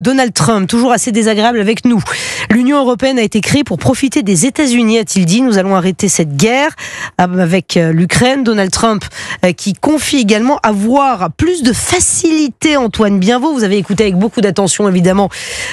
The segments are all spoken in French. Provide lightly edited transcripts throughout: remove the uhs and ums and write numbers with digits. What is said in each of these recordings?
Donald Trump, toujours assez désagréable avec nous. L'Union européenne a été créée pour profiter des États-Unis, a-t-il dit. Nous allons arrêter cette guerre avec l'Ukraine. Donald Trump qui confie également avoir plus de facilité. Antoine Bienvaux, vous avez écouté avec beaucoup d'attention évidemment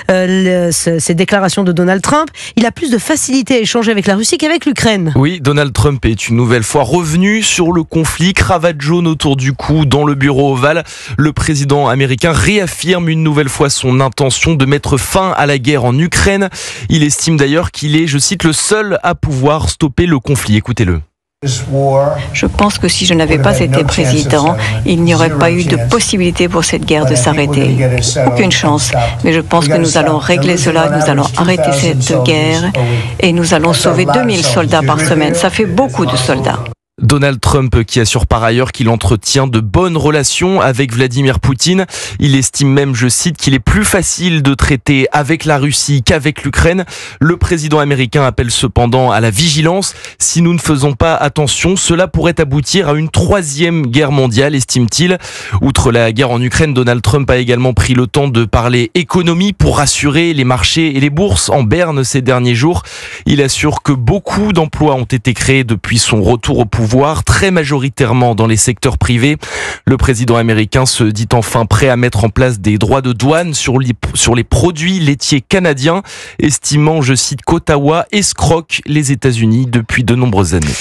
ces déclarations de Donald Trump. Il a plus de facilité à échanger avec la Russie qu'avec l'Ukraine. Oui, Donald Trump est une nouvelle fois revenu sur le conflit, cravate jaune autour du cou dans le bureau ovale. Le président américain réaffirme une nouvelle fois son intention de mettre fin à la guerre en Ukraine. Il estime d'ailleurs qu'il est, je cite, le seul à pouvoir stopper le conflit. Écoutez-le. Je pense que si je n'avais pas été président, il n'y aurait pas eu de possibilité pour cette guerre de s'arrêter. Aucune chance. Mais je pense que nous allons régler cela, nous allons arrêter cette guerre et nous allons sauver 2000 soldats par semaine. Ça fait beaucoup de soldats. Donald Trump qui assure par ailleurs qu'il entretient de bonnes relations avec Vladimir Poutine. Il estime même, je cite, qu'il est plus facile de traiter avec la Russie qu'avec l'Ukraine. Le président américain appelle cependant à la vigilance. Si nous ne faisons pas attention, cela pourrait aboutir à une troisième guerre mondiale, estime-t-il. Outre la guerre en Ukraine, Donald Trump a également pris le temps de parler économie pour rassurer les marchés et les bourses en berne ces derniers jours. Il assure que beaucoup d'emplois ont été créés depuis son retour au pouvoir, très majoritairement dans les secteurs privés. Le président américain se dit enfin prêt à mettre en place des droits de douane sur les produits laitiers canadiens, estimant, je cite, qu'Ottawa escroque les États-Unis depuis de nombreuses années.